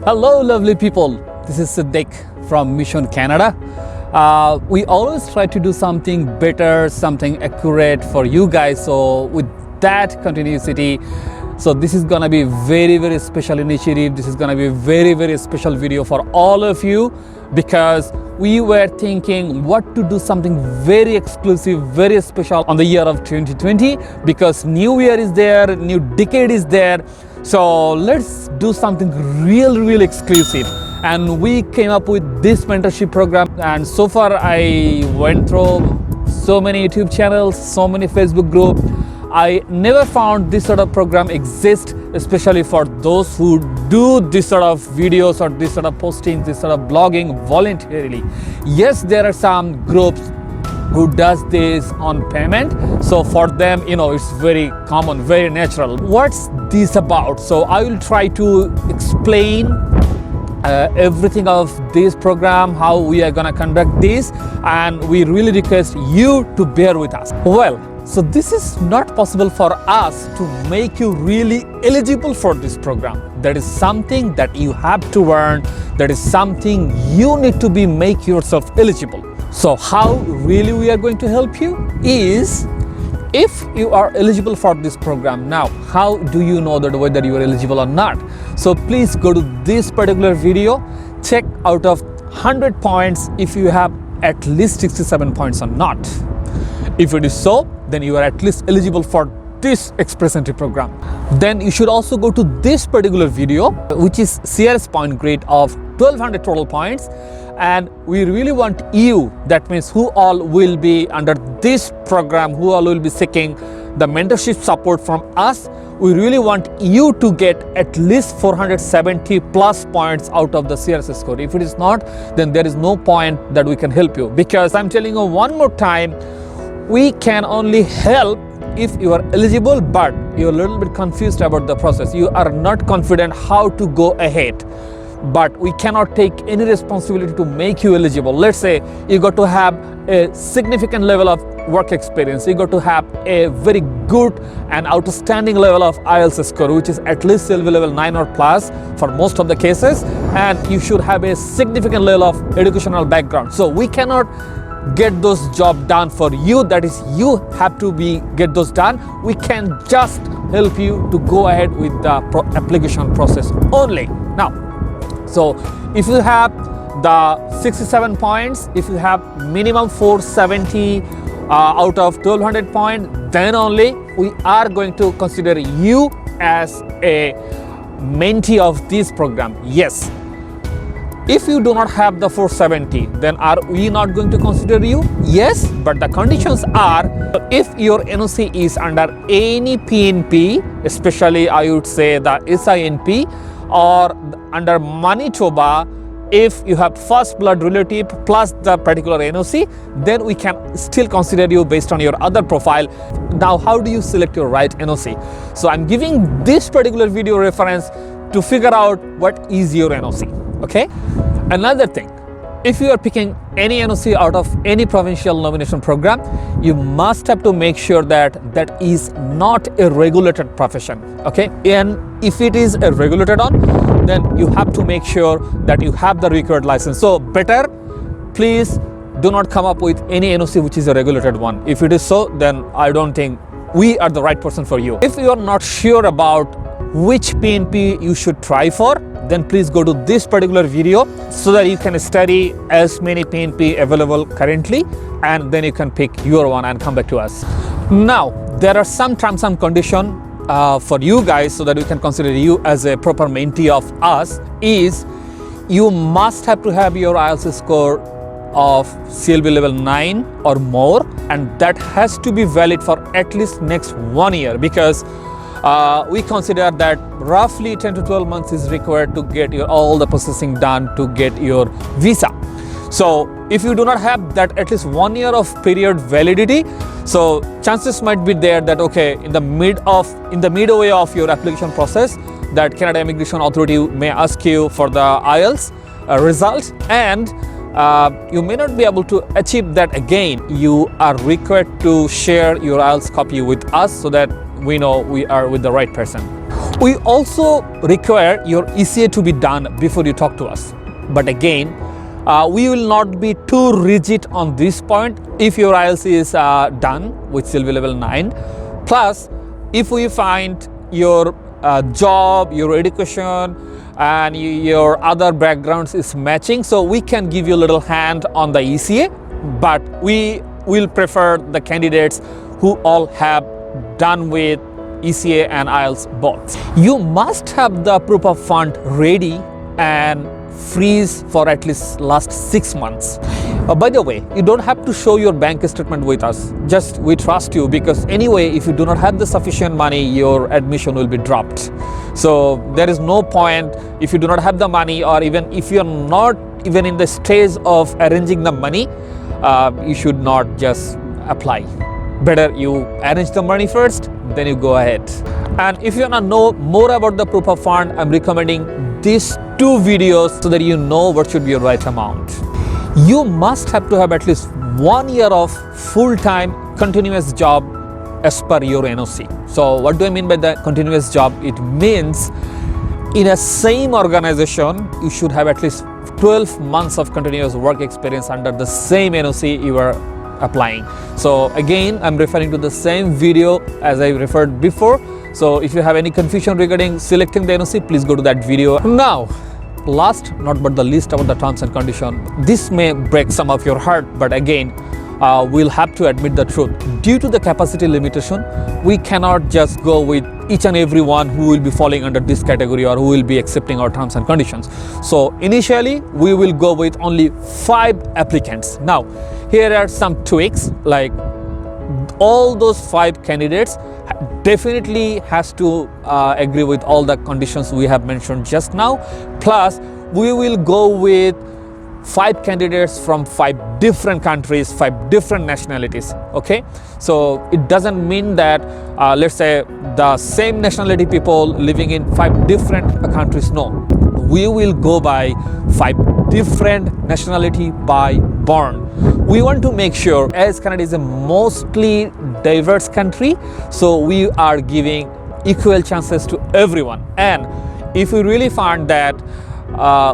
Hello, lovely people. This is Siddiq from Mission Canada. We always try to do something better, something accurate for you guys. So with that continuity, so this is gonna be very special initiative. This is gonna be a very special video for all of you, because we were thinking what to do something very exclusive, very special on the year of 2020, because new year is there, new decade is there. So let's do something real exclusive. And we came up with this mentorship program, and so far I went through so many YouTube channels, so many Facebook groups. I never found this sort of program exist, especially for those who do this sort of videos or this sort of postings, this sort of blogging voluntarily. Yes, there are some groups who does this on payment. So for them, it's very common, very natural. What's this about? So I will try to explain everything of this program, how we are gonna conduct this, and we really request you to bear with us. Well, so this is not possible for us to make you really eligible for this program. That is something that you have to earn. That is something you need to make yourself eligible. So how really we are going to help you is, if you are eligible for this program. Now, how do you know that whether you are eligible or not? So please go to this particular video, check out of 100 points if you have at least 67 points or not. If it is so, then you are at least eligible for this express entry program. Then you should also go to this particular video, which is CRS point grade of 1200 total points. And we really want you, that means who all will be under this program, who all will be seeking the mentorship support from us, we really want you to get at least 470 plus points out of the CRS score. If it is not, then there is no point that we can help you, because I'm telling you one more time, we can only help if you are eligible, but you're a little bit confused about the process. You are not confident how to go ahead. But we cannot take any responsibility to make you eligible. Let's say you got to have a significant level of work experience. You got to have a very good and outstanding level of IELTS score, which is at least CLV level 9 or plus for most of the cases. And you should have a significant level of educational background. So we cannot get those jobs done for you. That is, you have to get those done. We can just help you to go ahead with the application process only. Now, so if you have the 67 points, if you have minimum 470 out of 1200 points, then only we are going to consider you as a mentee of this program. Yes. If you do not have the 470, then are we not going to consider you? Yes, but the conditions are, if your NOC is under any PNP, especially I would say the SINP, or under Manitoba, if you have first blood relative plus the particular NOC, then we can still consider you based on your other profile. Now, how do you select your right NOC? So I'm giving this particular video reference to figure out what is your NOC, okay? Another thing, if you are picking any NOC out of any provincial nomination program, you must have to make sure that that is not a regulated profession, okay? And if it is a regulated one, then you have to make sure that you have the required license. So better, please do not come up with any NOC which is a regulated one. If it is so, then I don't think we are the right person for you. If you are not sure about which PNP you should try for, then please go to this particular video so that you can study as many PNP available currently, and then you can pick your one and come back to us. Now, there are some terms and conditions for you guys so that we can consider you as a proper mentee of us. Is you must have to have your IELTS score of CLV level 9 or more, and that has to be valid for at least next 1 year, because we consider that roughly 10 to 12 months is required to get all the processing done to get your visa. So if you do not have that at least 1 year of period validity, so chances might be there that, okay, in the midway of your application process, that Canada Immigration Authority may ask you for the IELTS results, and you may not be able to achieve that again. You are required to share your IELTS copy with us so that we know we are with the right person. We also require your ECA to be done before you talk to us. But again, we will not be too rigid on this point. If your IELTS is done, which will be level 9, plus if we find your job, your education, and your other backgrounds is matching, so we can give you a little hand on the ECA, but we will prefer the candidates who all have done with ECA and IELTS both. You must have the proof of fund ready and freeze for at least last 6 months. By the way, you don't have to show your bank statement with us. Just we trust you, because anyway, if you do not have the sufficient money, your admission will be dropped. So there is no point if you do not have the money, or even if you are not even in the stage of arranging the money, you should not just apply. Better you arrange the money first, then you go ahead. And if you want to know more about the proof of fund, I'm recommending these 2 videos so that you know what should be your right amount. You must have to have at least 1 year of full-time continuous job as per your NOC. So what do I mean by the continuous job? It means in a same organization, you should have at least 12 months of continuous work experience under the same NOC you are applying. So again, I'm referring to the same video as I referred before. So if you have any confusion regarding selecting the NOC, please go to that video. Now, last not but the least about the terms and condition. This may break some of your heart, but again, we'll have to admit the truth. Due to the capacity limitation, we cannot just go with each and every one who will be falling under this category or who will be accepting our terms and conditions. So initially, we will go with only 5 applicants. Now, here are some tweaks, like all those 5 candidates definitely has to agree with all the conditions we have mentioned just now. Plus, we will go with 5 candidates from 5 different countries, 5 different nationalities. Okay, so it doesn't mean that let's say the same nationality people living in 5 different countries. No, we will go by 5 different nationality by born. We want to make sure, as Canada is a mostly diverse country, so we are giving equal chances to everyone. And if we really find that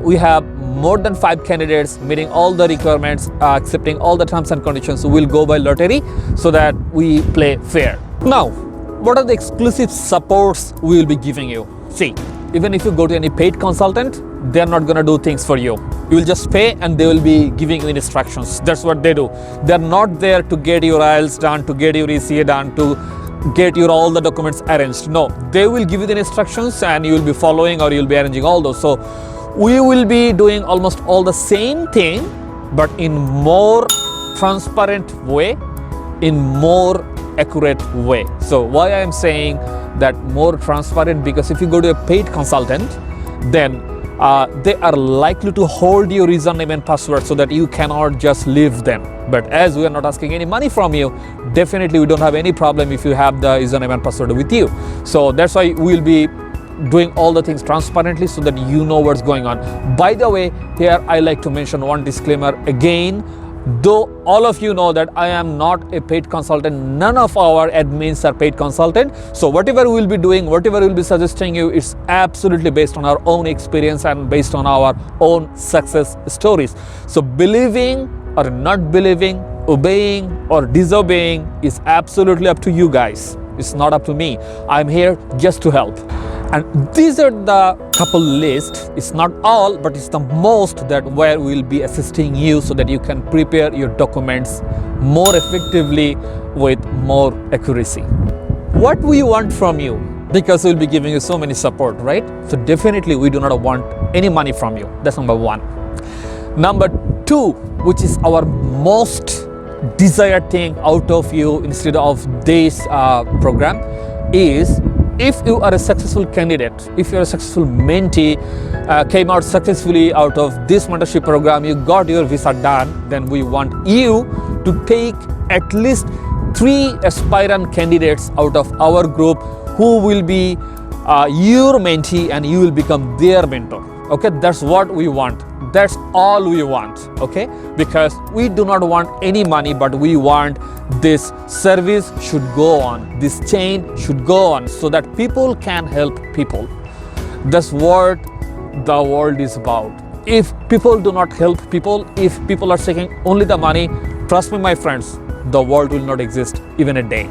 we have more than 5 candidates meeting all the requirements, accepting all the terms and conditions, so we'll go by lottery so that we play fair. Now, what are the exclusive supports we will be giving you? See, even if you go to any paid consultant, they're not going to do things for you. You will just pay and they will be giving you instructions. That's what they do. They're not there to get your IELTS done, to get your ECA done, to get your all the documents arranged. No, they will give you the instructions and you will be following, or you'll be arranging all those. So we will be doing almost all the same thing, but in more transparent way, in more accurate way. So why I am saying that more transparent, because if you go to a paid consultant, then they are likely to hold your username and password so that you cannot just leave them. But as we are not asking any money from you, definitely we don't have any problem if you have the username and password with you. So that's why we will be doing all the things transparently so that you know what's going on. By the way, here I like to mention one disclaimer again. Though all of you know that I am not a paid consultant, none of our admins are paid consultant. So whatever we'll be doing, whatever we'll be suggesting you, it's absolutely based on our own experience and based on our own success stories. So believing or not believing, obeying or disobeying is absolutely up to you guys. It's not up to me. I'm here just to help. And these are the couple list. It's not all, but it's the most that where we'll be assisting you so that you can prepare your documents more effectively with more accuracy. What we want from you, because we'll be giving you so many support, right? So definitely we do not want any money from you. That's number 1. Number 2, which is our most desired thing out of you instead of this program, is if you are a successful candidate, if you're a successful mentee, came out successfully out of this mentorship program, you got your visa done, then we want you to take at least 3 aspirant candidates out of our group who will be your mentee and you will become their mentor. Okay, that's what we want. That's all we want, okay? Because we do not want any money, but we want this service should go on, this chain should go on so that people can help people. That's what the world is about. If people do not help people, if people are seeking only the money, trust me, my friends, the world will not exist even a day.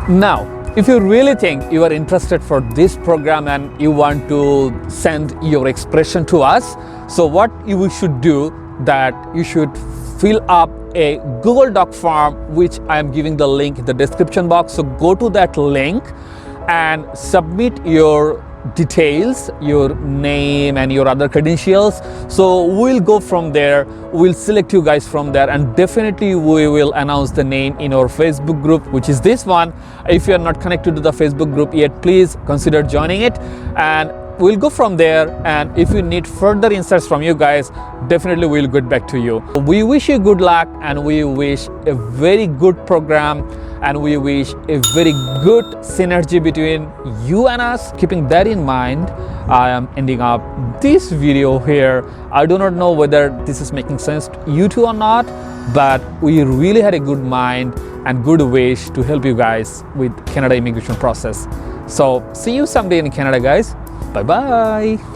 Now, if you really think you are interested for this program and you want to send your expression to us, so what you should do, that you should fill up a Google Doc form, which I am giving the link in the description box. So go to that link and submit your details, your name and your other credentials. So we'll go from there, we'll select you guys from there, and definitely we will announce the name in our Facebook group, which is this one. If you are not connected to the Facebook group yet, please consider joining it, and we'll go from there. And if you need further insights from you guys, definitely we'll get back to you. We wish you good luck, and we wish a very good program, and we wish a very good synergy between you and us. Keeping that in mind, I am ending up this video here. I do not know whether this is making sense to you two or not, but we really had a good mind and good wish to help you guys with Canada immigration process. So see you someday in Canada, guys. Bye bye.